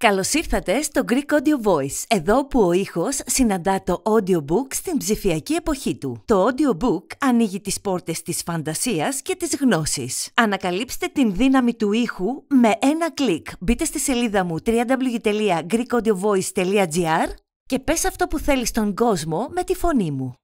Καλώς ήρθατε στο Greek Audio Voice, εδώ που ο ήχος συναντά το audiobook στην ψηφιακή εποχή του. Το audiobook ανοίγει τις πόρτες της φαντασίας και της γνώσης. Ανακαλύψτε την δύναμη του ήχου με ένα κλικ. Μπείτε στη σελίδα μου www.greekaudiovoice.gr και πες αυτό που θέλεις στον κόσμο με τη φωνή μου.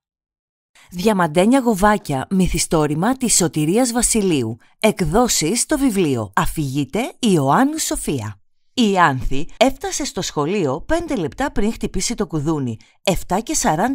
Διαμαντένια γοβάκια, μυθιστόρημα της Σωτηρίας Βασιλείου. Εκδόσεις στο βιβλίο Αφηγείται Ιωάννου Σοφία. Η Άνθη έφτασε στο σχολείο 5 λεπτά πριν χτυπήσει το κουδούνι, 7:40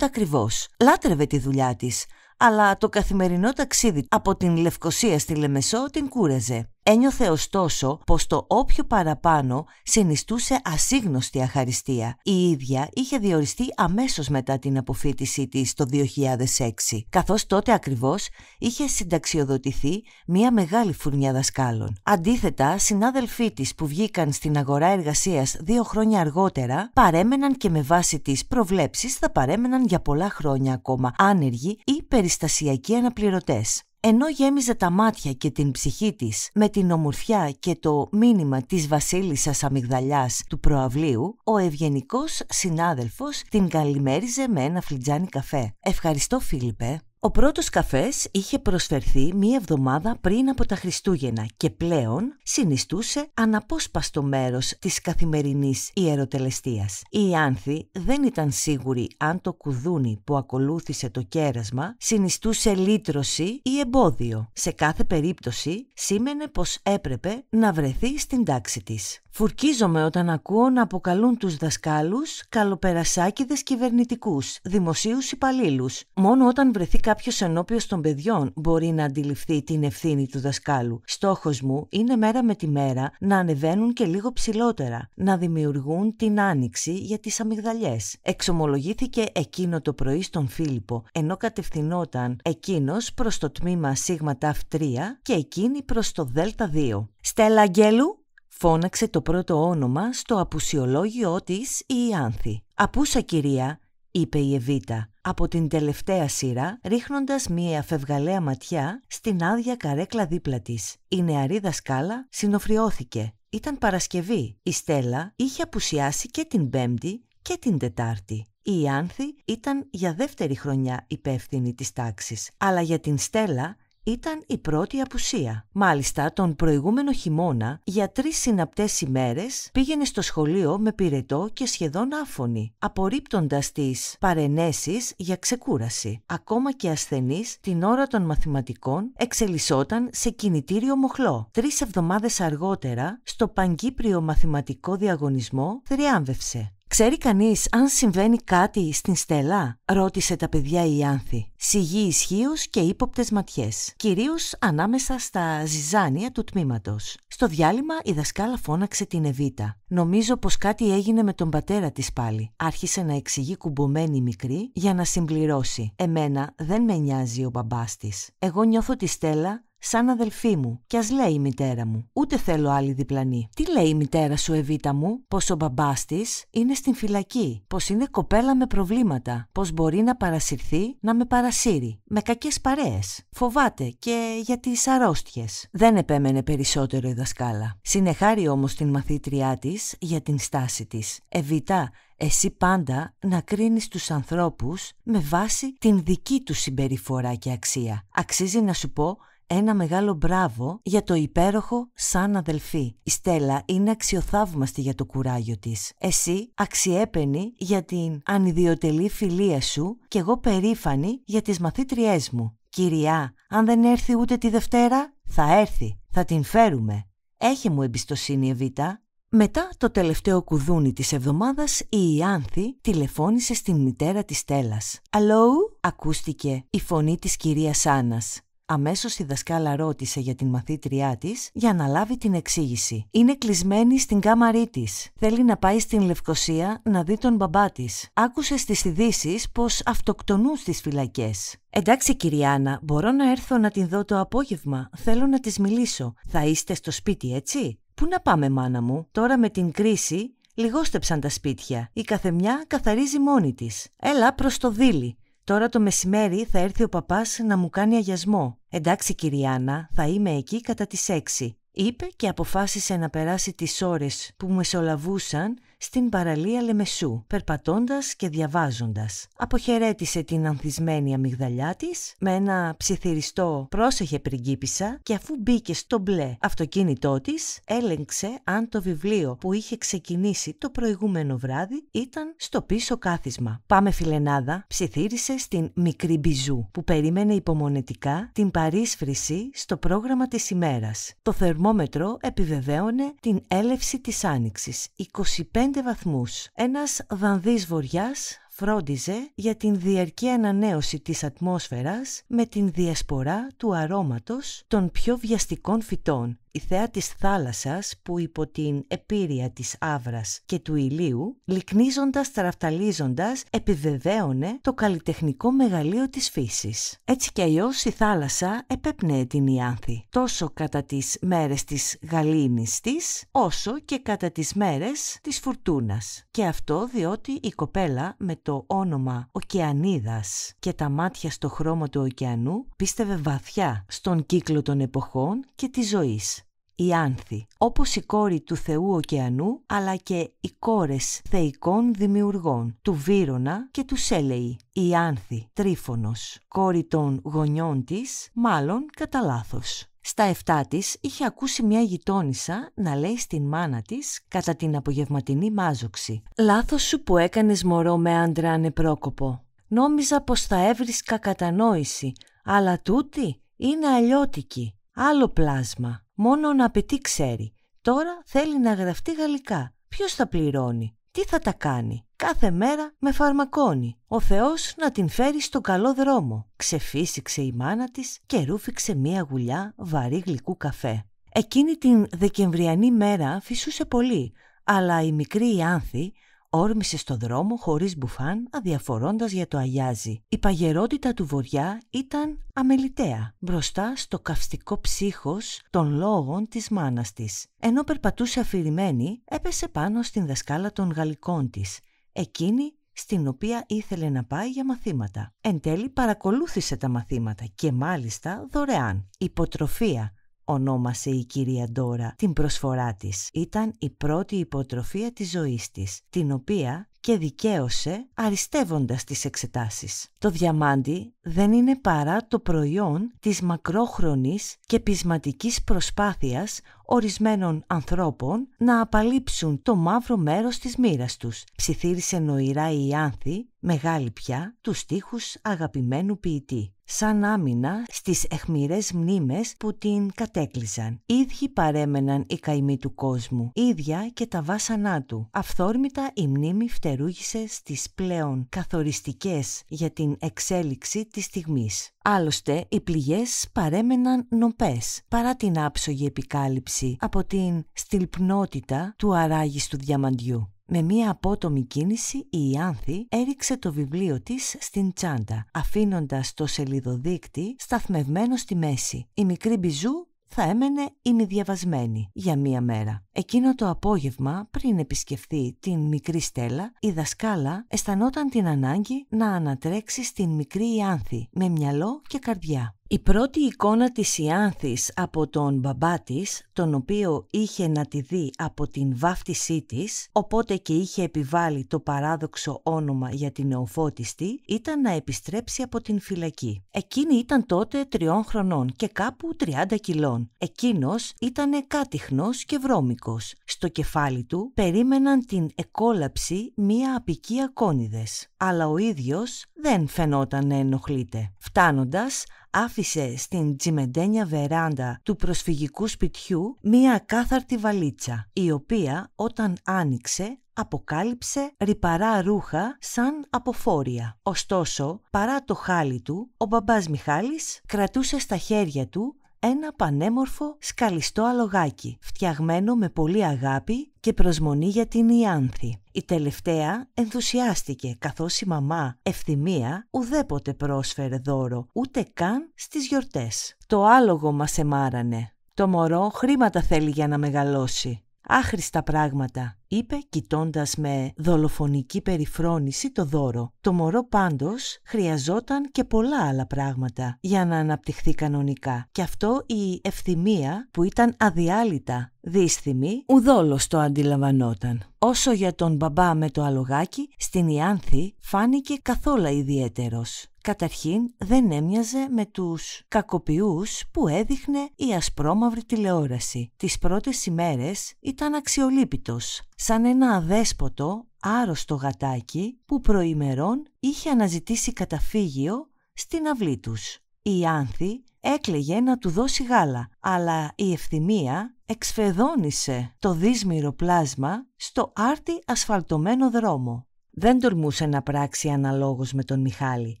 ακριβώς. Λάτρευε τη δουλειά της, αλλά το καθημερινό ταξίδι από την Λευκοσία στη Λεμεσό την κούραζε. Ένιωθε ωστόσο πως το όποιο παραπάνω συνιστούσε ασύγνωστη αχαριστία. Η ίδια είχε διοριστεί αμέσως μετά την αποφοίτησή της το 2006, καθώς τότε ακριβώς είχε συνταξιοδοτηθεί μια μεγάλη φουρνιά δασκάλων. Αντίθετα, συνάδελφοί της που βγήκαν στην αγορά εργασίας 2 χρόνια αργότερα παρέμεναν και με βάση τις προβλέψεις θα παρέμεναν για πολλά χρόνια ακόμα άνεργοι ή περιστασιακοί αναπληρωτές. Ενώ γέμιζε τα μάτια και την ψυχή της με την ομορφιά και το μήνυμα της βασίλισσας αμυγδαλιάς του προαυλίου, ο ευγενικός συνάδελφος την καλημέριζε με ένα φλιτζάνι καφέ. «Ευχαριστώ, Φίλιππε». Ο πρώτος καφές είχε προσφερθεί 1 εβδομάδα πριν από τα Χριστούγεννα και πλέον συνιστούσε αναπόσπαστο μέρος της καθημερινής ιεροτελεστίας. Η Άνθη δεν ήταν σίγουρη αν το κουδούνι που ακολούθησε το κέρασμα συνιστούσε λύτρωση ή εμπόδιο. Σε κάθε περίπτωση σήμαινε πως έπρεπε να βρεθεί στην τάξη της. «Φουρκίζομαι όταν ακούω να αποκαλούν τους δασκάλους καλοπερασάκηδες κυβερνητικούς, δημοσίους υπαλλήλους. Μόνο όταν βρεθεί κάποιος ενώπιος των παιδιών μπορεί να αντιληφθεί την ευθύνη του δασκάλου. Στόχος μου είναι μέρα με τη μέρα να ανεβαίνουν και λίγο ψηλότερα, να δημιουργούν την άνοιξη για τις αμυγδαλιές», εξομολογήθηκε εκείνο το πρωί στον Φίλιππο, ενώ κατευθυνόταν εκείνος προς το τμήμα ΣΤ3 και εκείνη προς το Δ2. «Στέλλα Αγγέλου», φώναξε το πρώτο όνομα στο απουσιολόγιο της η Άνθη. «Απούσα, κυρία», είπε η Εβίτα από την τελευταία σειρά, ρίχνοντας μία φευγαλαία ματιά στην άδεια καρέκλα δίπλα της. Η νεαρή δασκάλα συνοφριώθηκε. Ήταν Παρασκευή. Η Στέλλα είχε απουσιάσει και την Πέμπτη και την Τετάρτη. Η Άνθη ήταν για 2η χρονιά υπεύθυνη της τάξης, αλλά για την Στέλλα ήταν η πρώτη απουσία. Μάλιστα, τον προηγούμενο χειμώνα, για 3 συναπτές ημέρες, πήγαινε στο σχολείο με πυρετό και σχεδόν άφωνη, απορρίπτοντας τις παρενέσεις για ξεκούραση. Ακόμα και ασθενής, την ώρα των μαθηματικών, εξελισσόταν σε κινητήριο μοχλό. 3 εβδομάδες αργότερα, στο Παγκύπριο Μαθηματικό Διαγωνισμό, θριάμβευσε. «Ξέρει κανείς αν συμβαίνει κάτι στην Στέλλα?» ρώτησε τα παιδιά η Άνθη. Σιγή ισχύος και ύποπτες ματιές, κυρίως ανάμεσα στα ζυζάνια του τμήματος. Στο διάλειμμα η δασκάλα φώναξε την Εβίτα. «Νομίζω πως κάτι έγινε με τον πατέρα της πάλι», άρχισε να εξηγεί κουμπωμένη η μικρή για να συμπληρώσει. «Εμένα δεν με νοιάζει ο μπαμπάς της. Εγώ νιώθω τη Στέλλα σαν αδελφή μου, κι ας λέει η μητέρα μου. Ούτε θέλω άλλη διπλανή». «Τι λέει η μητέρα σου, Εβίτα μου?» «Πως ο μπαμπάς της είναι στην φυλακή, πως είναι κοπέλα με προβλήματα, πως μπορεί να παρασυρθεί να με παρασύρει, με κακές παρέες. Φοβάται και για τις αρρώστιες». Δεν επέμενε περισσότερο η δασκάλα. Συνεχάρη όμως την μαθήτριά της για την στάση της. «Εβίτα, εσύ πάντα να κρίνεις τους ανθρώπους με βάση την δική του συμπεριφορά και αξία. Αξίζει να σου πω ένα μεγάλο μπράβο για το υπέροχο σαν αδελφή. Η Στέλλα είναι αξιοθαύμαστη για το κουράγιο της. Εσύ αξιέπαινη για την ανιδιοτελή φιλία σου και εγώ περήφανη για τις μαθήτριές μου. Κυρία, αν δεν έρθει ούτε τη Δευτέρα, θα έρθει. Θα την φέρουμε. Έχε μου εμπιστοσύνη, Εβίτα». Μετά το τελευταίο κουδούνι της εβδομάδας, η Άνθη τηλεφώνησε στην μητέρα της Στέλλας. «Αλλό?» ακούστηκε η φωνή της κυρίας Άννας. Αμέσως η δασκάλα ρώτησε για την μαθήτριά της για να λάβει την εξήγηση. «Είναι κλεισμένη στην κάμαρή της. Θέλει να πάει στην Λευκοσία να δει τον μπαμπά της. Άκουσε στις ειδήσεις πως αυτοκτονούν στις φυλακές». «Εντάξει, κυρία Άννα, μπορώ να έρθω να την δω το απόγευμα. Θέλω να της μιλήσω. Θα είστε στο σπίτι, έτσι?» «Πού να πάμε, μάνα μου? Τώρα με την κρίση λιγόστεψαν τα σπίτια. Η καθεμιά καθαρίζει μόνη της. Έλα προς το Δίλη. Τώρα το μεσημέρι θα έρθει ο παπάς να μου κάνει αγιασμό». «Εντάξει, κυρία Άννα, θα είμαι εκεί κατά τις 6. είπε και αποφάσισε να περάσει τις ώρες που μεσολαβούσαν στην παραλία Λεμεσού, περπατώντας και διαβάζοντας. Αποχαιρέτησε την ανθισμένη αμυγδαλιά της με ένα ψιθυριστό «Πρόσεχε πριγκίπισσα» και αφού μπήκε στο μπλε αυτοκίνητό της, έλεγξε αν το βιβλίο που είχε ξεκινήσει το προηγούμενο βράδυ ήταν στο πίσω κάθισμα. «Πάμε φιλενάδα», ψιθύρισε στην μικρή Μπιζού, που περίμενε υπομονετικά την παρίσφρηση στο πρόγραμμα της ημέρας. Το θερμόμετρο επιβεβαίωνε την έλευση της άνοιξης, 25 βαθμούς. Ένας δανδύς βοριάς φρόντιζε για την διαρκή ανανέωση της ατμόσφαιρας με την διασπορά του αρώματος των πιο βιαστικών φυτών. Η θέα της θάλασσας που υπό την επίρρεια της άβρας και του ηλίου, λυκνίζοντας, τραφταλίζοντας, επιβεβαίωνε το καλλιτεχνικό μεγαλείο της φύσης. Έτσι κι αλλιώς η θάλασσα επέπνεε την Ιάνθη, τόσο κατά τις μέρες της γαλήνης της, όσο και κατά τις μέρες της φουρτούνας. Και αυτό διότι η κοπέλα με το όνομα Οκεανίδας και τα μάτια στο χρώμα του ωκεανού πίστευε βαθιά στον κύκλο των εποχών και της ζωής. Η Άνθη, όπως η κόρη του θεού ωκεανού, αλλά και οι κόρες θεϊκών δημιουργών, του Βύρωνα και του Σέλεη. Η Άνθη, Τρίφωνος, κόρη των γονιών της, μάλλον κατά λάθος. Στα 7 της είχε ακούσει μια γειτόνισσα να λέει στην μάνα της κατά την απογευματινή μάζοξη: «Λάθος σου που έκανες μωρό με άντρα ανεπρόκοπο. Νόμιζα πως θα έβρισκα κατανόηση, αλλά τούτη είναι αλλιώτικη, άλλο πλάσμα. Μόνο να απαιτεί ξέρει. Τώρα θέλει να γραφτεί γαλλικά. Ποιος θα πληρώνει? Τι θα τα κάνει? Κάθε μέρα με φαρμακώνει. Ο Θεός να την φέρει στον καλό δρόμο». Ξεφύσηξε η μάνα της και ρούφηξε μία γουλιά βαρύ γλυκού καφέ. Εκείνη την δεκεμβριανή μέρα φυσούσε πολύ, αλλά η μικρή Ιάνθη όρμησε στο δρόμο χωρίς μπουφάν, αδιαφορώντας για το αγιάζι. Η παγερότητα του βοριά ήταν αμεληταία μπροστά στο καυστικό ψύχος των λόγων της μάνας της. Ενώ περπατούσε αφηρημένη, έπεσε πάνω στην δασκάλα των γαλλικών της, εκείνη στην οποία ήθελε να πάει για μαθήματα. Εν τέλει παρακολούθησε τα μαθήματα και μάλιστα δωρεάν. Υποτροφία ονόμασε η κυρία Ντόρα την προσφορά της. Ήταν η πρώτη υποτροφία της ζωής της, την οποία και δικαίωσε αριστεύοντας τις εξετάσεις. Το διαμάντι δεν είναι παρά το προϊόν της μακρόχρονης και πεισματικής προσπάθειας ορισμένων ανθρώπων να απαλείψουν το μαύρο μέρος της μοίρας τους. Ψιθύρισε νοηρά η Ιάνθη, μεγάλη πια, τους στίχους αγαπημένου ποιητή, σαν άμυνα στις αιχμηρές μνήμες που την κατέκλυζαν. Ίδιοι παρέμεναν οι καημοί του κόσμου, ίδια και τα βάσανά του. Αυθόρμητα η μνήμη φτερούγησε στις πλέον καθοριστικές για την εξέλιξη της στιγμής. Άλλωστε, οι πληγές παρέμεναν νοπές, παρά την άψογη επικάλυψη από την στυλπνότητα του αράγιστου διαμαντιού. Με μία απότομη κίνηση η Ιάνθη έριξε το βιβλίο της στην τσάντα, αφήνοντας το σελιδοδείκτη σταθμευμένο στη μέση. Η μικρή Μπιζού θα έμενε ημιδιαβασμένη για μία μέρα. Εκείνο το απόγευμα, πριν επισκεφθεί την μικρή Στέλλα, η δασκάλα αισθανόταν την ανάγκη να ανατρέξει στην μικρή Ιάνθη με μυαλό και καρδιά. Η πρώτη εικόνα της Ιάνθης από τον μπαμπά της, τον οποίο είχε να τη δει από την βάφτισή της, οπότε και είχε επιβάλει το παράδοξο όνομα για την νεοφώτιστη, ήταν να επιστρέψει από την φυλακή. Εκείνη ήταν τότε 3 χρονών και κάπου 30 κιλών. Εκείνος ήταν κάτιχνος και βρώμικος. Στο κεφάλι του περίμεναν την εκόλαψη μία απικία κόνιδες. Αλλά ο ίδιος δεν φαινόταν να ενοχλείται. Φτάνοντας, άφησε στην τσιμεντένια βεράντα του προσφυγικού σπιτιού μία κάθαρτη βαλίτσα, η οποία όταν άνοιξε αποκάλυψε ρυπαρά ρούχα σαν αποφόρια. Ωστόσο, παρά το χάλι του, ο μπαμπάς Μιχάλης κρατούσε στα χέρια του ένα πανέμορφο σκαλιστό αλογάκι, φτιαγμένο με πολύ αγάπη και προσμονή για την Ιάνθη. Η τελευταία ενθουσιάστηκε, καθώς η μαμά Ευθυμία ουδέποτε πρόσφερε δώρο, ούτε καν στις γιορτές. «Το άλογο μας εμάρανε. Το μωρό χρήματα θέλει για να μεγαλώσει». «Άχρηστα πράγματα», είπε κοιτώντας με δολοφονική περιφρόνηση το δώρο. Το μωρό πάντως χρειαζόταν και πολλά άλλα πράγματα για να αναπτυχθεί κανονικά. Και αυτό η Ευθυμία, που ήταν αδιάλειτα δύσθημη, ουδόλως το αντιλαμβανόταν. Όσο για τον μπαμπά με το αλογάκι, στην Ιάνθη φάνηκε καθόλου ιδιαίτερος. Καταρχήν δεν έμοιαζε με τους κακοποιούς που έδειχνε η ασπρόμαυρη τηλεόραση. Τις πρώτες ημέρες ήταν αξιολύπητος, σαν ένα αδέσποτο, άρρωστο γατάκι που προημερών είχε αναζητήσει καταφύγιο στην αυλή τους. Η Ιάνθη έκλαιγε να του δώσει γάλα, αλλά η Ευθυμία εξφεδώνησε το δύσμυρο πλάσμα στο άρτη ασφαλτωμένο δρόμο. Δεν τολμούσε να πράξει αναλόγως με τον Μιχάλη,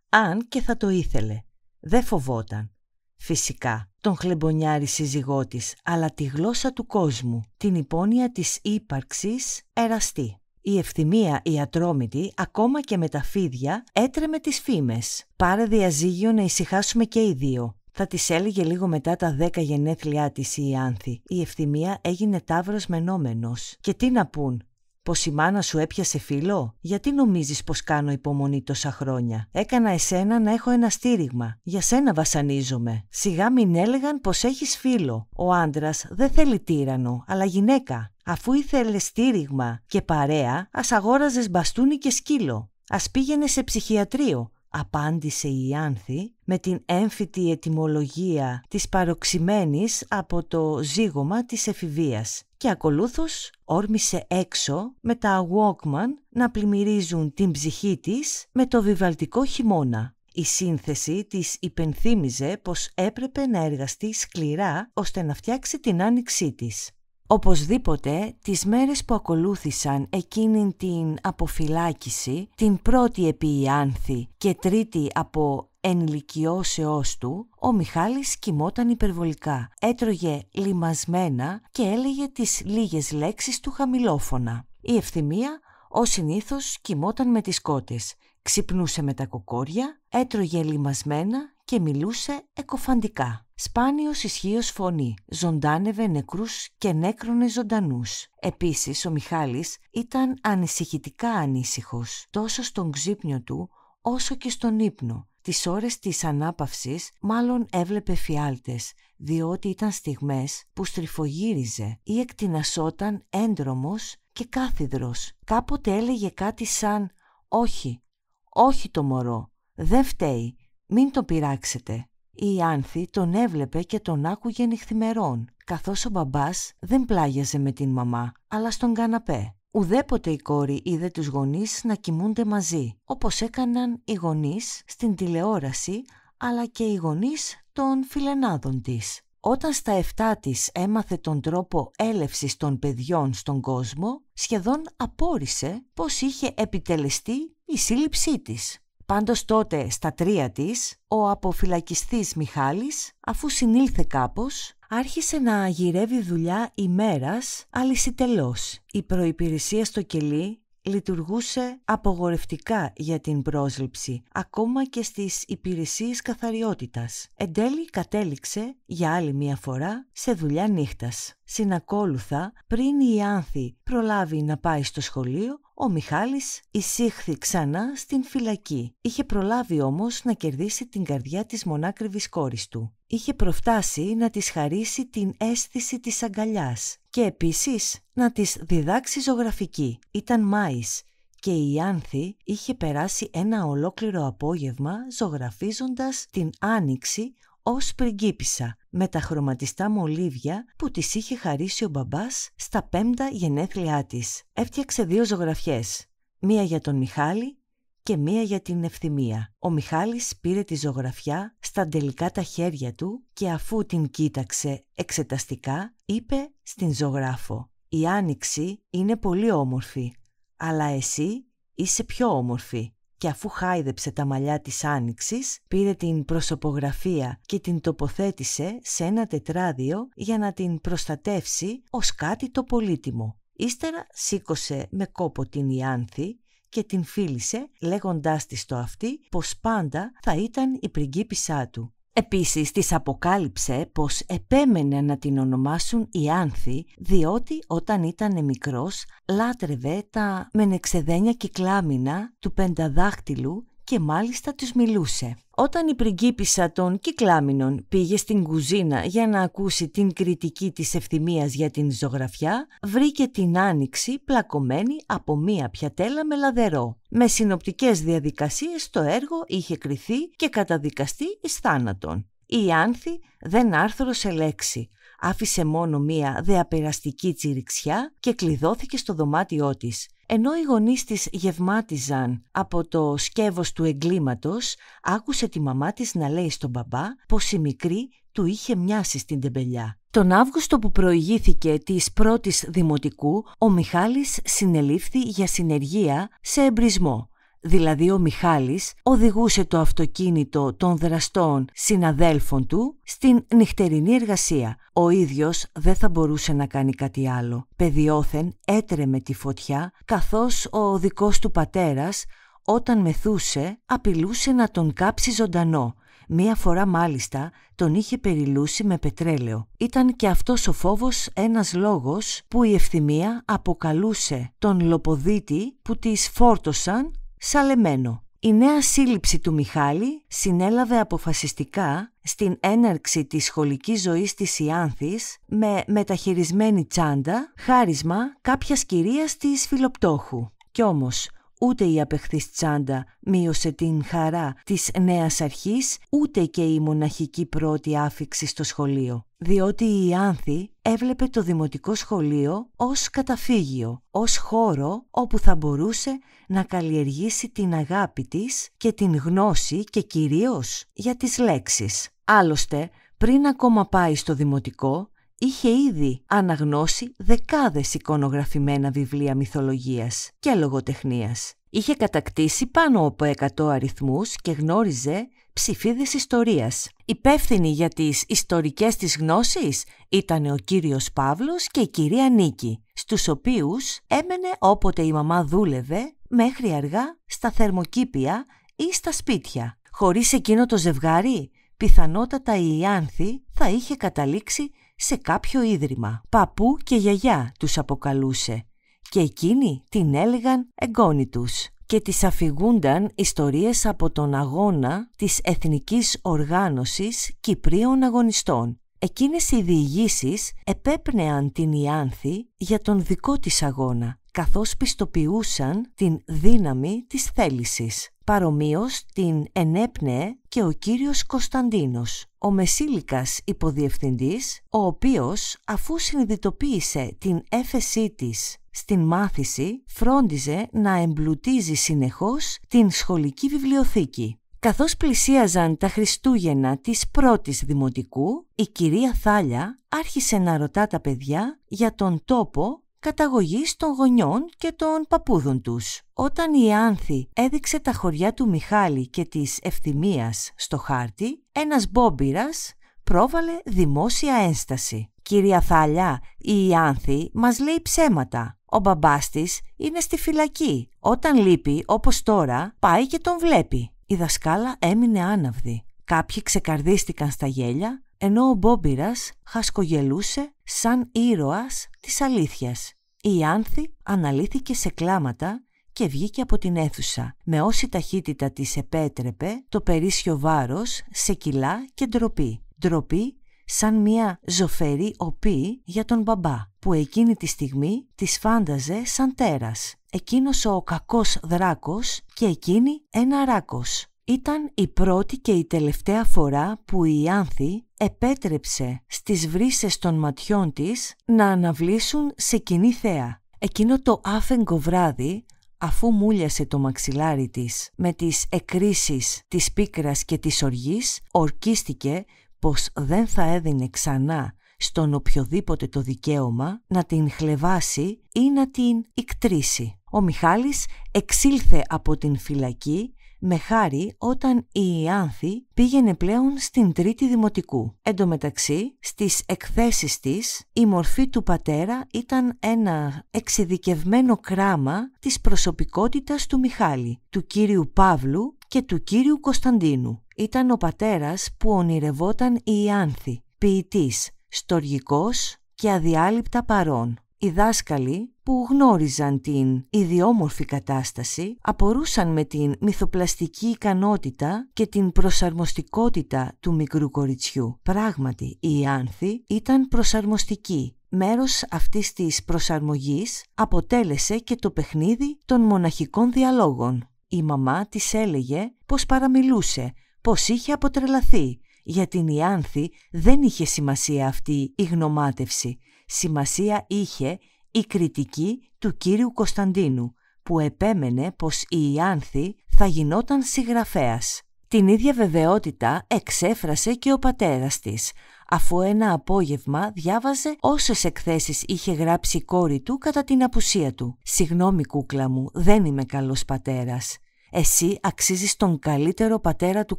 αν και θα το ήθελε. Δεν φοβόταν. Φυσικά, τον χλεμπονιάρη σύζυγό της, αλλά τη γλώσσα του κόσμου, την υπόνοια της ύπαρξης εραστή. Η Ευθυμία η ατρόμητη, ακόμα και με τα φίδια, έτρεμε τις φήμες. «Πάρε διαζύγιο να ησυχάσουμε και οι δύο», θα της έλεγε λίγο μετά τα 10 γενέθλιά της η Ιάνθη. Η Ευθυμία έγινε ταύρος μενόμενος. Και τι να πούν, πως η μάνα σου έπιασε φίλο? Γιατί νομίζεις πως κάνω υπομονή τόσα χρόνια? Έκανα εσένα να έχω ένα στήριγμα. Για σένα βασανίζομαι. Σιγά μην έλεγαν πως έχεις φίλο. Ο άντρας δεν θέλει τύρανο, αλλά γυναίκα. Αφού ήθελε στήριγμα και παρέα, ας αγόραζες μπαστούνι και σκύλο. Ας πήγαινε σε ψυχιατρίο, απάντησε η Ιάνθη με την έμφυτη ετυμολογία της παροξημένης από το ζύγωμα της εφηβείας. Και ακολούθως όρμησε έξω με τα Walkman να πλημμυρίζουν την ψυχή της με το βιβαλτικό χειμώνα. Η σύνθεση της υπενθύμιζε πως έπρεπε να εργαστεί σκληρά ώστε να φτιάξει την άνοιξή της. Οπωσδήποτε, τις μέρες που ακολούθησαν εκείνην την αποφυλάκηση, την πρώτη επί Ιάνθη και τρίτη από ενηλικιώσεώς του, ο Μιχάλης κοιμόταν υπερβολικά, έτρωγε λιμασμένα και έλεγε τις λίγες λέξεις του χαμηλόφωνα. Η Ευθυμία, ως συνήθως, κοιμόταν με τις κότες, ξυπνούσε με τα κοκόρια, έτρωγε λιμασμένα και μιλούσε εκοφαντικά. Σπάνιος ισχύος φωνή, ζωντάνευε νεκρούς και νέκρωνε ζωντανούς. Επίσης ο Μιχάλης ήταν ανησυχητικά ανήσυχος, τόσο στον ξύπνιο του όσο και στον ύπνο. Τις ώρες της ανάπαυσης μάλλον έβλεπε φιάλτες, διότι ήταν στιγμές που στριφογύριζε ή εκτινασόταν έντρομος και κάθιδρος. Κάποτε έλεγε κάτι σαν «Όχι, όχι το μωρό, δεν φταίει, μην το πειράξετε». Η Ιάνθη τον έβλεπε και τον άκουγε νυχθημερών, καθώς ο μπαμπάς δεν πλάγιαζε με την μαμά, αλλά στον καναπέ. Ουδέποτε η κόρη είδε τους γονείς να κοιμούνται μαζί, όπως έκαναν οι γονείς στην τηλεόραση, αλλά και οι γονείς των φιλενάδων της. Όταν στα 7 της έμαθε τον τρόπο έλευσης των παιδιών στον κόσμο, σχεδόν απόρρισε πως είχε επιτελεστεί η σύλληψή της. Πάντως τότε στα 3 της, ο αποφυλακιστής Μιχάλης, αφού συνήλθε κάπως, άρχισε να γυρεύει δουλειά ημέρας αλυσιτελώς. Η προϋπηρεσία στο κελί λειτουργούσε απογορευτικά για την πρόσληψη, ακόμα και στις υπηρεσίες καθαριότητας. Εν τέλει κατέληξε για άλλη μια φορά σε δουλειά νύχτας. Συνακόλουθα, πριν η Ιάνθη προλάβει να πάει στο σχολείο, ο Μιχάλης εισήχθη ξανά στην φυλακή. Είχε προλάβει όμως να κερδίσει την καρδιά της μονάκριβης κόρης του. Είχε προφτάσει να της χαρίσει την αίσθηση της αγκαλιάς και επίσης να της διδάξει ζωγραφική. Ήταν Μάης και η Ιάνθη είχε περάσει ένα ολόκληρο απόγευμα ζωγραφίζοντας την Άνοιξη ως πριγκίπισσα με τα χρωματιστά μολύβια που της είχε χαρίσει ο μπαμπάς στα 5 γενέθλιά της. Έφτιαξε 2 ζωγραφιές, μία για τον Μιχάλη και μία για την Ευθυμία. Ο Μιχάλης πήρε τη ζωγραφιά στα ντελικά τα χέρια του και αφού την κοίταξε εξεταστικά, είπε στην ζωγράφο «Η Άνοιξη είναι πολύ όμορφη, αλλά εσύ είσαι πιο όμορφη». Και αφού χάιδεψε τα μαλλιά της Άνοιξης, πήρε την προσωπογραφία και την τοποθέτησε σε ένα τετράδιο για να την προστατεύσει ως κάτι το πολύτιμο. Ύστερα σήκωσε με κόπο την Ιάνθη και την φίλησε λέγοντάς της στο αυτί πως πάντα θα ήταν η πριγκίπισσά του. Επίσης της αποκάλυψε πως επέμενε να την ονομάσουν Ιάνθη, διότι όταν ήταν μικρός λάτρευε τα μενεξεδένια κυκλάμινα του πενταδάχτυλου και μάλιστα τους μιλούσε. Όταν η πριγκίπισσα των κυκλάμινων πήγε στην κουζίνα για να ακούσει την κριτική της Ευθυμίας για την ζωγραφιά, βρήκε την Άνοιξη πλακωμένη από μία πιατέλα με λαδερό. Με συνοπτικές διαδικασίες το έργο είχε κριθεί και καταδικαστεί εις θάνατον. Η Ιάνθη δεν άρθρωσε λέξη. Άφησε μόνο μία δεαπεραστική τσιριξιά και κλειδώθηκε στο δωμάτιό της. Ενώ οι γονείς της γευμάτιζαν από το σκεύος του εγκλήματος, άκουσε τη μαμά της να λέει στον μπαμπά πως η μικρή του είχε μοιάσει στην τεμπελιά. Τον Αύγουστο που προηγήθηκε της πρώτης δημοτικού, ο Μιχάλης συνελήφθη για συνεργεία σε εμπρισμό. Δηλαδή ο Μιχάλης οδηγούσε το αυτοκίνητο των δραστών συναδέλφων του στην νυχτερινή εργασία. Ο ίδιος δεν θα μπορούσε να κάνει κάτι άλλο. Παιδιόθεν έτρεμε τη φωτιά, καθώς ο δικός του πατέρας όταν μεθούσε απειλούσε να τον κάψει ζωντανό. Μία φορά μάλιστα τον είχε περιλούσει με πετρέλαιο. Ήταν και αυτός ο φόβος ένας λόγος που η Ευθυμία αποκαλούσε τον λοποδίτη που της φόρτωσαν σαλεμένο. Η νέα σύλληψη του Μιχάλη συνέλαβε αποφασιστικά στην έναρξη της σχολικής ζωής της Ιάνθης με μεταχειρισμένη τσάντα, χάρισμα κάποιας κυρίας της Φιλοπτώχου. Κι όμως ούτε η απεχθής τσάντα μείωσε την χαρά της νέας αρχής, ούτε και η μοναχική πρώτη άφιξη στο σχολείο. Διότι η Ιάνθη έβλεπε το δημοτικό σχολείο ως καταφύγιο, ως χώρο όπου θα μπορούσε να καλλιεργήσει την αγάπη της και την γνώση και κυρίως για τις λέξεις. Άλλωστε, πριν ακόμα πάει στο δημοτικό, είχε ήδη αναγνώσει δεκάδες εικονογραφημένα βιβλία μυθολογίας και λογοτεχνίας. Είχε κατακτήσει πάνω από 100 αριθμούς και γνώριζε ψηφίδες ιστορίας. Υπεύθυνοι για τις ιστορικές της γνώσεις ήταν ο κύριος Παύλος και η κυρία Νίκη, στους οποίους έμενε όποτε η μαμά δούλευε μέχρι αργά στα θερμοκήπια ή στα σπίτια. Χωρίς εκείνο το ζευγάρι, πιθανότατα η Ιάνθη θα είχε καταλήξει σε κάποιο ίδρυμα. Παππού και γιαγιά τους αποκαλούσε και εκείνοι την έλεγαν εγγόνοι τους και τις αφηγούνταν ιστορίες από τον αγώνα της Εθνικής Οργάνωσης Κυπρίων Αγωνιστών. Εκείνες οι διηγήσεις επέπνεαν την Ιάνθη για τον δικό της αγώνα, καθώς πιστοποιούσαν την δύναμη της θέλησης. Παρομοίως την ενέπνεε και ο κύριος Κωνσταντίνος, ο μεσήλικας υποδιευθυντής, ο οποίος αφού συνειδητοποίησε την έφεσή της στην μάθηση, φρόντιζε να εμπλουτίζει συνεχώς την σχολική βιβλιοθήκη. Καθώς πλησίαζαν τα Χριστούγεννα της πρώτης δημοτικού, η κυρία Θάλια άρχισε να ρωτά τα παιδιά για τον τόπο καταγωγής των γονιών και των παππούδων τους. Όταν η Ιάνθη έδειξε τα χωριά του Μιχάλη και της Ευθυμίας στο χάρτη, ένας μπόμπυρας πρόβαλε δημόσια ένσταση. «Κυρία Θάλια, η Ιάνθη μας λέει ψέματα. Ο μπαμπάς της είναι στη φυλακή. Όταν λείπει, όπως τώρα, πάει και τον βλέπει». Η δασκάλα έμεινε άναυδη. Κάποιοι ξεκαρδίστηκαν στα γέλια, ενώ ο μπόμπυρας χασκογελούσε σαν ήρωας της αλήθειας. Η Ιάνθη αναλύθηκε σε κλάματα και βγήκε από την αίθουσα, με όση ταχύτητα της επέτρεπε το περίσσιο βάρος σε κιλά και ντροπή. Ντροπή σαν μια ζωφερή οπή για τον μπαμπά, που εκείνη τη στιγμή της φάνταζε σαν τέρας. Εκείνος ο κακός δράκος και εκείνη ένα ράκος. Ήταν η πρώτη και η τελευταία φορά που η Ιάνθη επέτρεψε στις βρύσες των ματιών της να αναβλήσουν σε κοινή θέα. Εκείνο το άφεγγο βράδυ, αφού μούλιασε το μαξιλάρι της με τις εκκρίσεις της πίκρας και της οργής, ορκίστηκε πως δεν θα έδινε ξανά στον οποιοδήποτε το δικαίωμα να την χλεβάσει ή να την ικτρίσει. Ο Μιχάλης εξήλθε από την φυλακή με χάρη όταν η Ιάνθη πήγαινε πλέον στην τρίτη δημοτικού. Εν τω μεταξύ, στις εκθέσεις της, η μορφή του πατέρα ήταν ένα εξειδικευμένο κράμα της προσωπικότητας του Μιχάλη, του κύριου Παύλου και του κύριου Κωνσταντίνου. Ήταν ο πατέρας που ονειρευόταν η Ιάνθη, ποιητής, στοργικός και αδιάλειπτα παρών. Οι δάσκαλοι που γνώριζαν την ιδιόμορφη κατάσταση απορούσαν με την μυθοπλαστική ικανότητα και την προσαρμοστικότητα του μικρού κοριτσιού. Πράγματι, η Ιάνθη ήταν προσαρμοστική. Μέρος αυτής της προσαρμογής αποτέλεσε και το παιχνίδι των μοναχικών διαλόγων. Η μαμά της έλεγε πως παραμιλούσε, πως είχε αποτρελαθεί. Για την Ιάνθη δεν είχε σημασία αυτή η γνωμάτευση. Σημασία είχε η κριτική του κύριου Κωνσταντίνου, που επέμενε πως η Ιάνθη θα γινόταν συγγραφέας. Την ίδια βεβαιότητα εξέφρασε και ο πατέρας της, αφού ένα απόγευμα διάβαζε όσες εκθέσεις είχε γράψει η κόρη του κατά την απουσία του. «Συγγνώμη κούκλα μου, δεν είμαι καλός πατέρας. Εσύ αξίζεις τον καλύτερο πατέρα του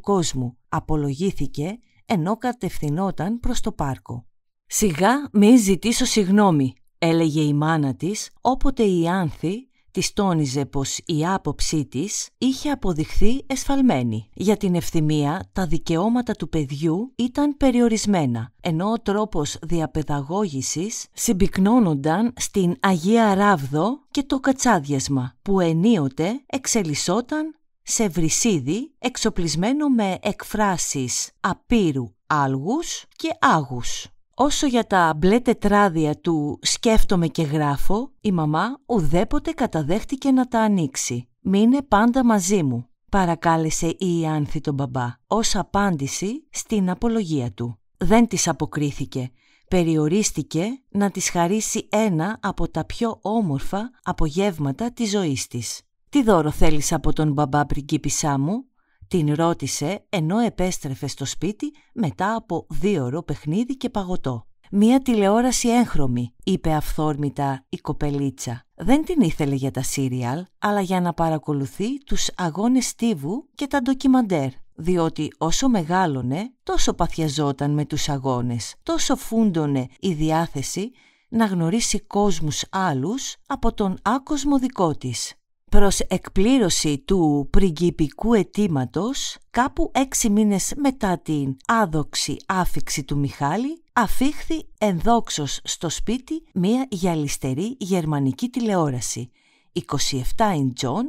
κόσμου», απολογήθηκε ενώ κατευθυνόταν προς το πάρκο. «Σιγά μη ζητήσω συγγνώμη», έλεγε η μάνα της, όποτε η Ιάνθη της τόνιζε πως η άποψή της είχε αποδειχθεί εσφαλμένη. Για την ευθυμία, τα δικαιώματα του παιδιού ήταν περιορισμένα, ενώ ο τρόπος διαπαιδαγώγησης συμπυκνώνονταν στην Αγία Ράβδο και το κατσάδιασμα, που ενίοτε εξελισσόταν σε βρυσίδι εξοπλισμένο με εκφράσεις απείρου άλγους και άγους. Όσο για τα μπλε τετράδια του «σκέφτομαι και γράφω», η μαμά ουδέποτε καταδέχτηκε να τα ανοίξει. «Μείνε πάντα μαζί μου», παρακάλεσε η Ιάνθη τον μπαμπά, ως απάντηση στην απολογία του. Δεν της αποκρίθηκε. Περιορίστηκε να της χαρίσει ένα από τα πιο όμορφα απογεύματα της ζωής της. «Τι δώρο θέλεις από τον μπαμπά, πριγκίπισσά μου?» την ρώτησε ενώ επέστρεφε στο σπίτι μετά από 2ωρο παιχνίδι και παγωτό. «Μία τηλεόραση έγχρωμη», είπε αυθόρμητα η κοπελίτσα. Δεν την ήθελε για τα σύριαλ, αλλά για να παρακολουθεί τους αγώνες στίβου και τα ντοκιμαντέρ, διότι όσο μεγάλωνε τόσο παθιαζόταν με τους αγώνες, τόσο φούντωνε η διάθεση να γνωρίσει κόσμους άλλους από τον άκοσμο δικό της. Προς εκπλήρωση του πριγκιπικού αιτήματος, κάπου 6 μήνες μετά την άδοξη άφιξη του Μιχάλη, αφήχθη ενδόξως στο σπίτι μία γυαλιστερή γερμανική τηλεόραση, 27 ιντσών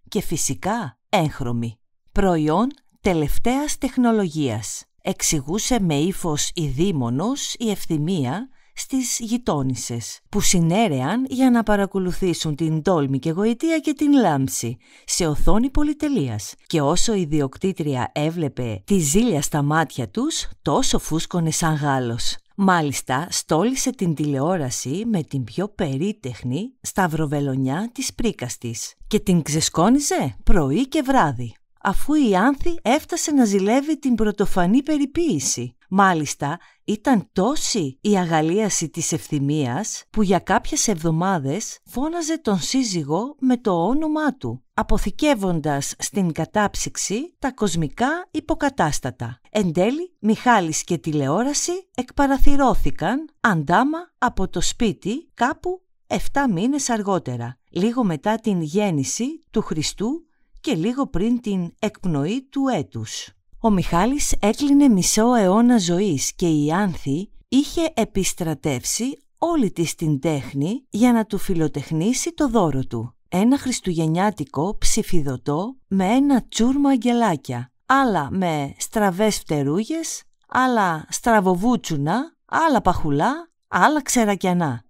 και φυσικά έγχρωμη. Προϊόν τελευταίας τεχνολογίας, εξηγούσε με ύφος η δήμονος η Ευθυμία στις γειτόνισσες, που συνέρεαν για να παρακολουθήσουν την τόλμη και γοητεία και την λάμψη σε οθόνη πολυτελείας, και όσο η ιδιοκτήτρια έβλεπε τη ζήλια στα μάτια τους, τόσο φούσκωνε σαν Γάλλος. Μάλιστα στόλισε την τηλεόραση με την πιο περίτεχνη σταυροβελονιά της πρίκας της και την ξεσκόνιζε πρωί και βράδυ, αφού η Ιάνθη έφτασε να ζηλεύει την πρωτοφανή περιποίηση. Μάλιστα, ήταν τόση η αγαλίαση της Ευθυμίας που για κάποιες εβδομάδες φώναζε τον σύζυγο με το όνομά του, αποθηκεύοντας στην κατάψυξη τα κοσμικά υποκατάστατα. Εν τέλει, Μιχάλης και τηλεόραση εκπαραθυρώθηκαν αντάμα από το σπίτι κάπου 7 μήνες αργότερα, λίγο μετά την γέννηση του Χριστού και λίγο πριν την εκπνοή του έτους. Ο Μιχάλης έκλεινε μισό αιώνα ζωής και η Ιάνθη είχε επιστρατεύσει όλη της την τέχνη για να του φιλοτεχνήσει το δώρο του. Ένα χριστουγεννιάτικο ψηφιδωτό με ένα τσούρμα αγγελάκια, άλλα με στραβές φτερούγες, άλλα στραβοβούτσουνα, άλλα παχουλά, άλλα ξερακιανά.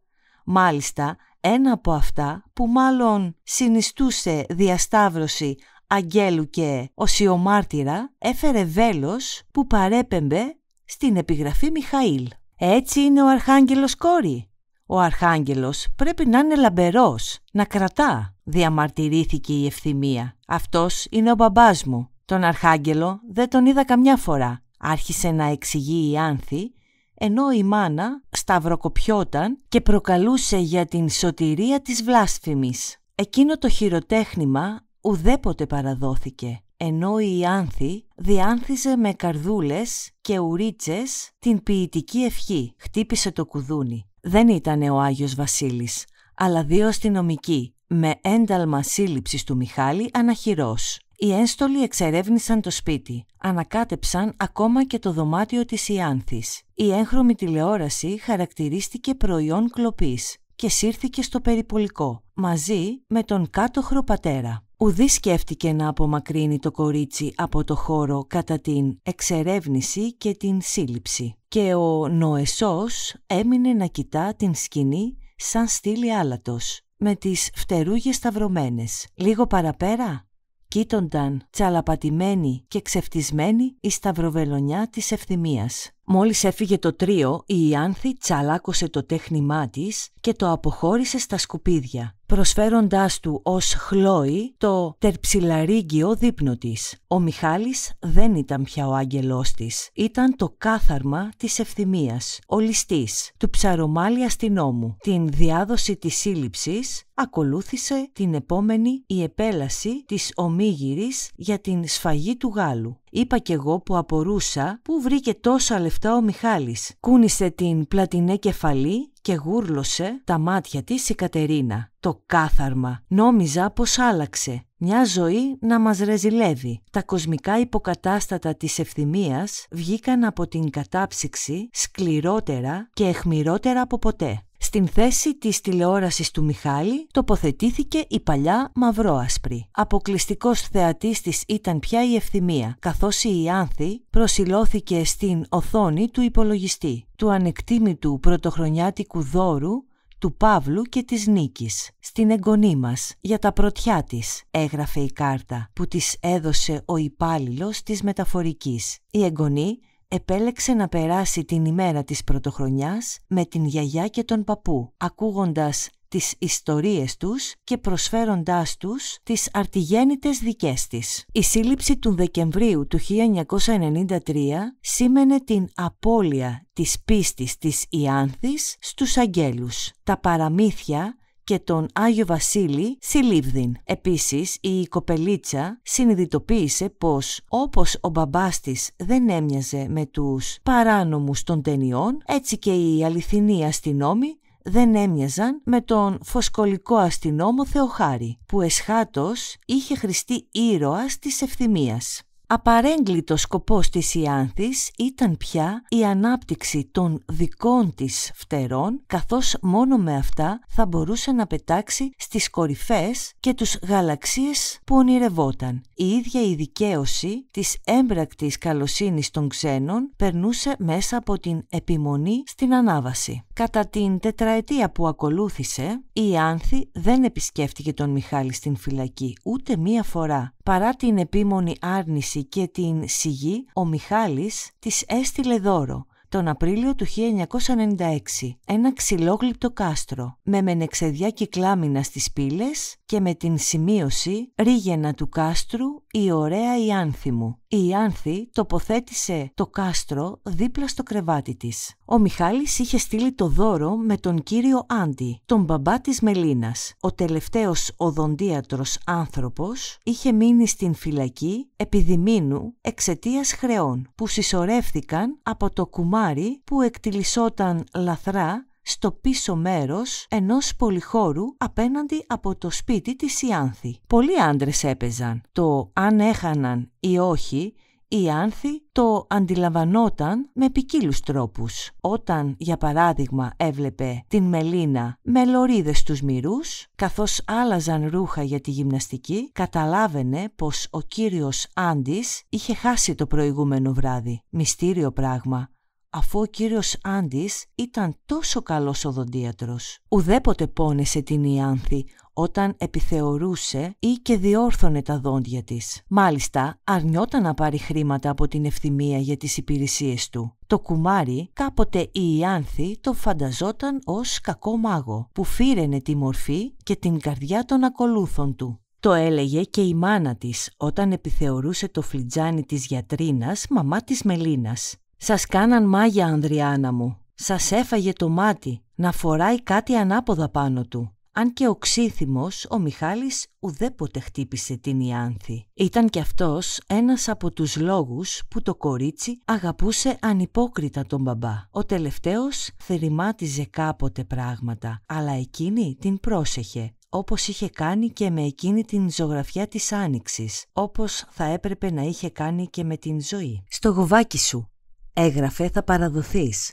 Μάλιστα, ένα από αυτά που μάλλον συνιστούσε διασταύρωση αγγέλου και οσιομάρτυρα έφερε βέλος που παρέπεμπε στην επιγραφή Μιχαήλ. «Έτσι είναι ο Αρχάγγελος, κόρη. Ο Αρχάγγελος πρέπει να είναι λαμπερός, να κρατά», διαμαρτυρήθηκε η Ευθυμία. «Αυτός είναι ο μπαμπάς μου. Τον Αρχάγγελο δεν τον είδα καμιά φορά», άρχισε να εξηγεί η Άνθη, ενώ η μάνα σταυροκοπιόταν και προκαλούσε για την σωτηρία της βλάσφημης. Εκείνο το χειροτέχνημα ουδέποτε παραδόθηκε. ενώ η Ιάνθη διάνθιζε με καρδούλες και ουρίτσες την ποιητική ευχή. Χτύπησε το κουδούνι. Δεν ήτανε ο Άγιος Βασίλης, αλλά 2 αστυνομικοί με ένταλμα σύλληψης του Μιχάλη αναχειρός. Οι ένστολοι εξερεύνησαν το σπίτι. Ανακάτεψαν ακόμα και το δωμάτιο της Ιάνθης. Η έγχρωμη τηλεόραση χαρακτηρίστηκε προϊόν κλοπής και σύρθηκε στο περιπολικό, μαζί με τον κάτοχρο πατέρα. Ουδής σκέφτηκε να απομακρύνει το κορίτσι από το χώρο κατά την εξερεύνηση και την σύλληψη. Και ο Νοεσός έμεινε να κοιτά την σκηνή σαν στήλη άλατος, με τις φτερούγες σταυρωμένες. Λίγο παραπέρα κοίτονταν τσαλαπατημένη και ξεφτισμένη η σταυροβελονιά της Ευθυμίας. Μόλις έφυγε το τρίο, η Ιάνθη τσαλάκωσε το τέχνημά της και το αποχώρησε στα σκουπίδια, προσφέροντάς του ως χλόι το τερψιλαρίγκιο δείπνο της. Ο Μιχάλης δεν ήταν πια ο άγγελός της. Ήταν το κάθαρμα της Ευθυμίας, ο ληστής του ψαρομάλι αστυνόμου. Την διάδοση της σύλληψης ακολούθησε την επόμενη η επέλαση της ομίγυρης για την σφαγή του Γάλλου. Είπα κι εγώ που απορούσα πού βρήκε τόσα λεφτά ο Μιχάλης. Κούνησε την πλατινέ κεφαλή και γούρλωσε τα μάτια της η Κατερίνα. Το κάθαρμα. Νόμιζα πως άλλαξε. Μια ζωή να μας ρεζιλεύει. Τα κοσμικά υποκατάστατα της Ευθυμίας βγήκαν από την κατάψυξη σκληρότερα και αιχμηρότερα από ποτέ. Στην θέση της τηλεόρασης του Μιχάλη τοποθετήθηκε η παλιά μαυρόασπρη. Αποκλειστικός θεατής της ήταν πια η Ευθυμία, καθώς η Ιάνθη προσιλώθηκε στην οθόνη του υπολογιστή, του ανεκτήμητου πρωτοχρονιάτικου δώρου του Παύλου και της Νίκης. «Στην εγγονή μας, για τα πρωτιά της», έγραφε η κάρτα που της έδωσε ο υπάλληλος της μεταφορικής. Η εγγονή επέλεξε να περάσει την ημέρα της πρωτοχρονιάς με την γιαγιά και τον παππού, ακούγοντας τις ιστορίες τους και προσφέροντάς τους τις αρτιγέννητες δικές της. Η σύλληψη του Δεκεμβρίου του 1993 σήμαινε την απώλεια της πίστης της Ιάνθης στους αγγέλους. Τα παραμύθια και τον Άγιο Βασίλη συλλήβδην. Επίσης, η κοπελίτσα συνειδητοποίησε πως όπως ο μπαμπάς της δεν έμοιαζε με τους παράνομους των ταινιών, έτσι και οι αληθινοί αστυνόμοι δεν έμοιαζαν με τον φωσκολικό αστυνόμο Θεοχάρη, που εσχάτως είχε χρηστεί ήρωας της Ευθυμίας. Απαρέγκλητος σκοπός της Ιάνθης ήταν πια η ανάπτυξη των δικών της φτερών, καθώς μόνο με αυτά θα μπορούσε να πετάξει στις κορυφές και τους γαλαξίες που ονειρευόταν. Η ίδια η δικαίωση της έμπρακτης καλοσύνης των ξένων περνούσε μέσα από την επιμονή στην ανάβαση. Κατά την τετραετία που ακολούθησε, η Ιάνθη δεν επισκέφτηκε τον Μιχάλη στην φυλακή ούτε μία φορά. Παρά την επίμονη άρνηση και την σιγή, ο Μιχάλης της έστειλε δώρο τον Απρίλιο του 1996 ένα ξυλόγλυπτο κάστρο με μενεξεδιά κυκλάμινα στις πύλες και με την σημείωση «Ρίγαινα του κάστρου η ωραία Ιάνθη μου». Η Ιάνθη τοποθέτησε το κάστρο δίπλα στο κρεβάτι της. Ο Μιχάλης είχε στείλει το δώρο με τον κύριο Άντι, τον μπαμπά της Μελίνας. Ο τελευταίος οδοντίατρος άνθρωπος είχε μείνει στην φυλακή επιδημήνου εξαιτίας χρεών που συσσωρεύθηκαν από το κουμάρι που εκτιλισσόταν λαθρά στο πίσω μέρος ενός πολυχώρου απέναντι από το σπίτι της Ιάνθη. Πολλοί άντρες έπαιζαν. Το αν έχαναν ή όχι, η Ιάνθη το αντιλαμβανόταν με ποικίλους τρόπους. Όταν, για παράδειγμα, έβλεπε την Μελίνα με λωρίδες στους μυρούς, καθώς άλλαζαν ρούχα για τη γυμναστική, καταλάβαινε πως ο κύριος Άντης είχε χάσει το προηγούμενο βράδυ. Μυστήριο πράγμα, αφού ο κύριος Άντης ήταν τόσο καλός οδοντίατρος. Ουδέποτε πόνεσε την Ιάνθη όταν επιθεωρούσε ή και διόρθωνε τα δόντια της. Μάλιστα, αρνιόταν να πάρει χρήματα από την Ευθυμία για τις υπηρεσίες του. Το κουμάρι κάποτε η Ιάνθη το φανταζόταν ως κακό μάγο, που φύρενε τη μορφή και την καρδιά των ακολούθων του. Το έλεγε και η μάνα της όταν επιθεωρούσε το φλιτζάνι της γιατρίνας, μαμά της Μελίνας. «Σας κάναν μάγια, Ανδριάνα μου. Σας έφαγε το μάτι να φοράει κάτι ανάποδα πάνω του. Αν και οξύθυμος, ο Μιχάλης ουδέποτε χτύπησε την Ιάνθη. Ήταν κι αυτός ένας από τους λόγους που το κορίτσι αγαπούσε ανυπόκριτα τον μπαμπά. Ο τελευταίος θεριμάτιζε κάποτε πράγματα, αλλά εκείνη την πρόσεχε, όπως είχε κάνει και με εκείνη την ζωγραφιά της Άνοιξης, όπως θα έπρεπε να είχε κάνει και με την ζωή. «Στο γοβάκι σου», έγραφε, «θα παραδοθείς.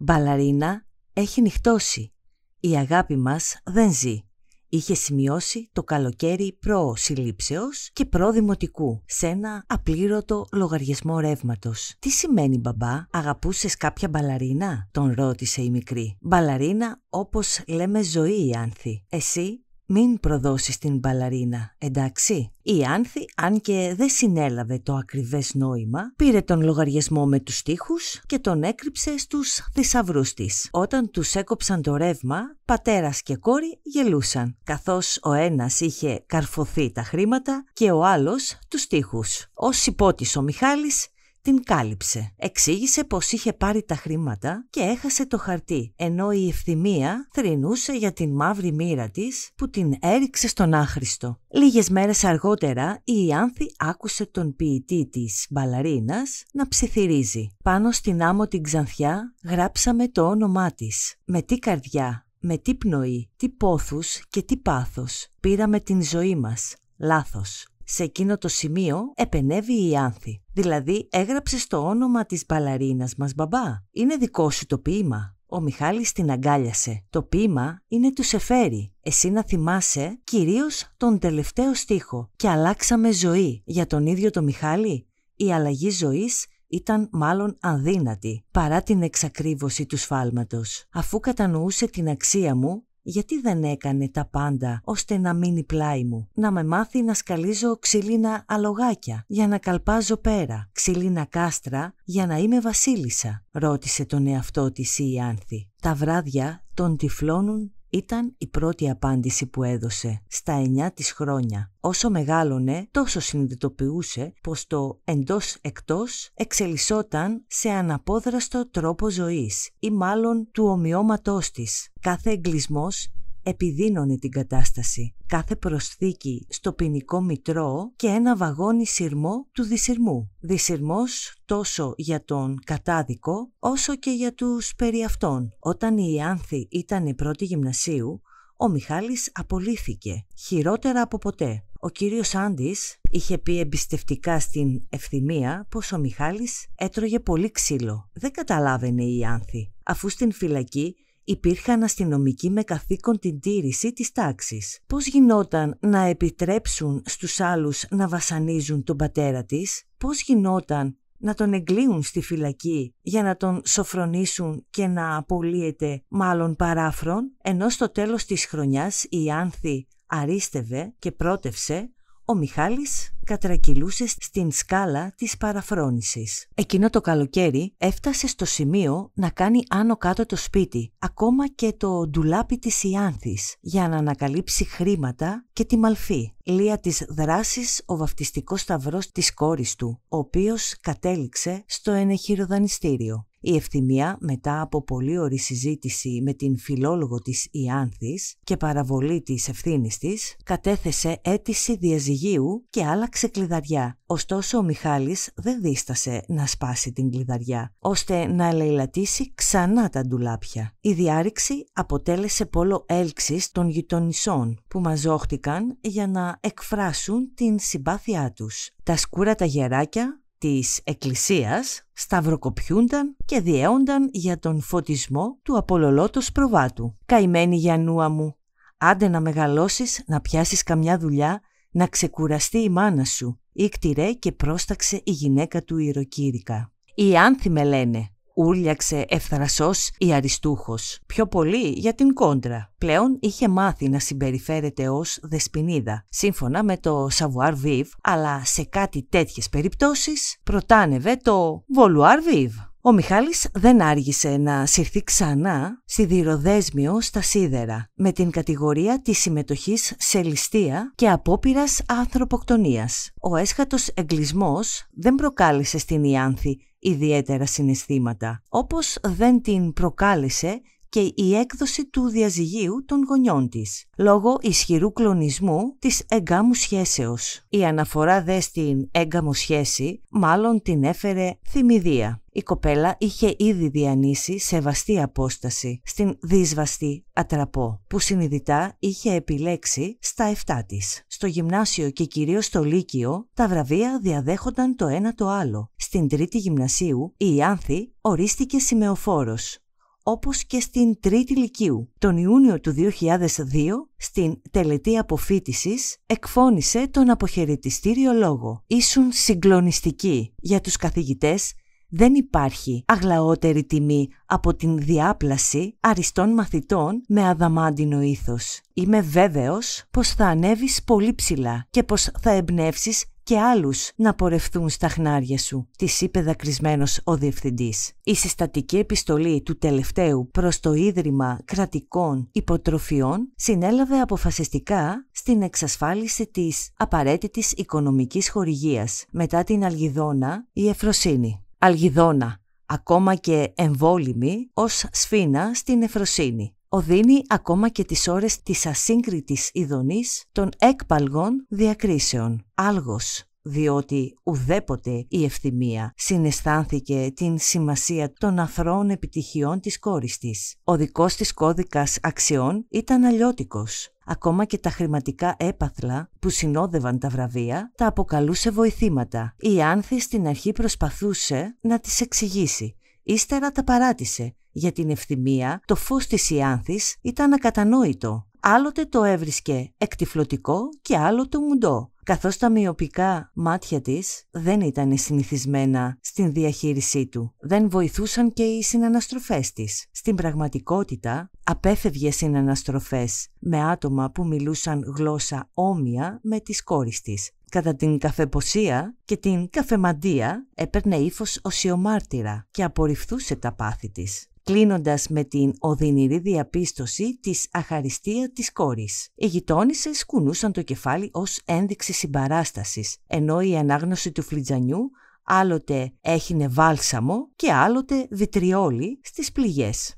Μπαλαρίνα, έχει νυχτώσει. Η αγάπη μας δεν ζει». Είχε σημειώσει το καλοκαίρι προ-συλλήψεως και προ-δημοτικού σε ένα απλήρωτο λογαριασμό ρεύματος. «Τι σημαίνει, μπαμπά, αγαπούσες κάποια μπαλαρίνα?» τον ρώτησε η μικρή. «Μπαλαρίνα όπως λέμε ζωή, Ιάνθη. Εσύ μην προδώσεις την μπαλαρίνα, εντάξει?» Η Άνθη, αν και δεν συνέλαβε το ακριβές νόημα, πήρε τον λογαριασμό με τους στίχους και τον έκρυψε στους θησαυρούς της. Όταν τους έκοψαν το ρεύμα, πατέρας και κόρη γελούσαν, καθώς ο ένας είχε καρφωθεί τα χρήματα και ο άλλος τους στίχους. Ως υπότης ο Μιχάλης την κάλυψε. Εξήγησε πως είχε πάρει τα χρήματα και έχασε το χαρτί, ενώ η Ευθυμία θρηνούσε για την μαύρη μοίρα της που την έριξε στον άχρηστο. Λίγες μέρες αργότερα η Ιάνθη άκουσε τον ποιητή της μπαλαρίνας να ψιθυρίζει. «Πάνω στην άμμο την Ξανθιά γράψαμε το όνομά της. Με τι καρδιά, με τι πνοή, τι πόθους και τι πάθος πήραμε την ζωή μας. Λάθος». Σε εκείνο το σημείο επενέβη η Ιάνθη. «Δηλαδή έγραψες το όνομα της μπαλαρίνας μας, μπαμπά. Είναι δικό σου το ποίημα». Ο Μιχάλης την αγκάλιασε. «Το ποίημα είναι του Σεφέρη. Εσύ να θυμάσαι κυρίως τον τελευταίο στίχο. Και αλλάξαμε ζωή. Για τον ίδιο το Μιχάλη η αλλαγή ζωής ήταν μάλλον αδύνατη παρά την εξακρίβωση του σφάλματος. Αφού κατανοούσε την αξία μου, γιατί δεν έκανε τα πάντα ώστε να μείνει πλάι μου? Να με μάθει να σκαλίζω ξύλινα αλογάκια για να καλπάζω πέρα, ξύλινα κάστρα για να είμαι βασίλισσα?» ρώτησε τον εαυτό της η Ιάνθη. «Τα βράδια των τυφλώνουν» ήταν η πρώτη απάντηση που έδωσε στα 9 της χρόνια. Όσο μεγάλωνε, τόσο συνειδητοποιούσε πως το εντός-εκτός εξελισσόταν σε αναπόδραστο τρόπο ζωής ή μάλλον του ομοιώματός της. Κάθε εγκλισμός επιδίνωνε την κατάσταση. Κάθε προσθήκη στο ποινικό μητρό και ένα βαγόνι σειρμό του δισειρμού. Δισειρμός τόσο για τον κατάδικο όσο και για τους περί αυτών. Όταν η Ιάνθη ήταν πρώτη γυμνασίου, ο Μιχάλης απολύθηκε, χειρότερα από ποτέ. Ο κύριος Άντης είχε πει εμπιστευτικά στην Ευθυμία πως ο Μιχάλης έτρωγε πολύ ξύλο. Δεν καταλάβαινε η Ιάνθη, αφού στην φυλακή υπήρχαν αστυνομικοί με καθήκον την τήρηση της τάξης. Πώς γινόταν να επιτρέψουν στους άλλους να βασανίζουν τον πατέρα της? Πώς γινόταν να τον εγκλείουν στη φυλακή για να τον σοφρονήσουν και να απολύεται μάλλον παράφρον? Ενώ στο τέλος της χρονιάς η Άνθη αρίστευε και πρότευσε, ο Μιχάλης κατρακυλούσε στην σκάλα της παραφρόνησης. Εκείνο το καλοκαίρι έφτασε στο σημείο να κάνει άνω κάτω το σπίτι, ακόμα και το ντουλάπι της Ιάνθης, για να ανακαλύψει χρήματα και τη μαλφή. Λία της δράσης ο βαφτιστικός σταυρός της κόρης του, ο οποίος κατέληξε στο ενεχειροδανιστήριο. Η Ευθυμία, μετά από πολύ ωρή συζήτηση με την φιλόλογο της Ιάνθης και παραβολή της ευθύνης της, κατέθεσε αίτηση διαζυγίου και άλλαξε κλειδαριά. Ωστόσο ο Μιχάλης δεν δίστασε να σπάσει την κλειδαριά, ώστε να ελεηλατήσει ξανά τα ντουλάπια. Η διάρρηξη αποτέλεσε πόλο έλξης των γειτονισσών που μαζόχτηκαν για να εκφράσουν την συμπάθειά τους. Τα σκούρατα γεράκια της εκκλησίας σταυροκοπιούνταν και διέονταν για τον φωτισμό του απολολότος προβάτου. «Καημένη Γιαννούα μου, άντε να μεγαλώσεις, να πιάσεις καμιά δουλειά, να ξεκουραστεί η μάνα σου», ήκτηρε και πρόσταξε η γυναίκα του ιεροκήρυκα. «Η Άνθη με λένε», ούρλιαξε ευθρασός η αριστούχος, πιο πολύ για την κόντρα. Πλέον είχε μάθει να συμπεριφέρεται ως δεσποινίδα, σύμφωνα με το savoir-vivre, αλλά σε κάτι τέτοιες περιπτώσεις προτάνευε το vouloir-vivre. Ο Μιχάλης δεν άργησε να συρθεί ξανά σιδηροδέσμιο στα σίδερα, με την κατηγορία της συμμετοχής σε ληστεία και απόπειρας ανθρωποκτονίας. Ο έσχατος εγκλισμός δεν προκάλεσε στην Ιάνθη ιδιαίτερα συναισθήματα, όπως δεν την προκάλεσε και η έκδοση του διαζυγίου των γονιών της, λόγω ισχυρού κλονισμού της εγκάμου σχέσεως. Η αναφορά δε στην έγκαμο σχέση μάλλον την έφερε θυμηδία. Η κοπέλα είχε ήδη διανύσει σεβαστή απόσταση στην δύσβαστη ατραπό, που συνειδητά είχε επιλέξει στα 7 της. Στο γυμνάσιο και κυρίως στο λύκειο, τα βραβεία διαδέχονταν το ένα το άλλο. Στην τρίτη γυμνασίου, η Ιάνθη ορίστηκε σημεοφόρος, όπως και στην τρίτη λυκείου. Τον Ιούνιο του 2002, στην τελετή αποφοίτησης, εκφώνησε τον αποχαιρετιστήριο λόγο. «Ήσουν συγκλονιστική. Για τους καθηγητές δεν υπάρχει αγλαότερη τιμή από την διάπλαση αριστών μαθητών με αδαμάντινο ήθος. Είμαι βέβαιος πως θα ανέβεις πολύ ψηλά και πως θα εμπνεύσεις και άλλους να πορευθούν στα χνάρια σου», της είπε δακρυσμένος ο διευθυντής. Η συστατική επιστολή του τελευταίου προς το Ίδρυμα Κρατικών Υποτροφιών συνέλαβε αποφασιστικά στην εξασφάλιση της απαραίτητης οικονομικής χορηγίας. Μετά την Αλγιδόνα, η Εφροσύνη. Αλγιδόνα, ακόμα και εμβόλυμη ως σφήνα στην Εφροσύνη. Οδύνει ακόμα και τις ώρες της ασύγκριτης ειδονής των έκπαλγων διακρίσεων. Άλγος, διότι ουδέποτε η ευθυμία συναισθάνθηκε την σημασία των αθρώων επιτυχιών της κόρης της. Ο δικός της κώδικας αξιών ήταν αλλιώτικος. Ακόμα και τα χρηματικά έπαθλα που συνόδευαν τα βραβεία τα αποκαλούσε βοηθήματα. Η Άνθη στην αρχή προσπαθούσε να τις εξηγήσει. Ύστερα τα παράτησε. Για την ευθυμία το φως της Ιάνθης ήταν ακατανόητο. Άλλοτε το έβρισκε εκτυφλωτικό και άλλοτε μουντό, καθώς τα μυοπικά μάτια της δεν ήταν συνηθισμένα στην διαχείρισή του. Δεν βοηθούσαν και οι συναναστροφές της. Στην πραγματικότητα απέφευγε συναναστροφές με άτομα που μιλούσαν γλώσσα όμοια με της κόρης της. Κατά την καφεποσία και την καφεμαντία έπαιρνε ύφος οσιομάρτυρα και απορριφθούσε τα πάθη της, κλείνοντας με την οδυνηρή διαπίστωση της αχαριστία της κόρης. Οι γειτόνισσες κουνούσαν το κεφάλι ως ένδειξη συμπαράστασης, ενώ η ανάγνωση του φλιτζανιού άλλοτε έχινε βάλσαμο και άλλοτε βιτριόλι στις πληγές.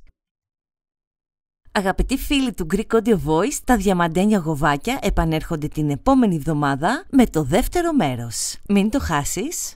Αγαπητοί φίλοι του Greek Audio Voice, τα διαμαντένια γοβάκια επανέρχονται την επόμενη εβδομάδα με το δεύτερο μέρος. Μην το χάσεις!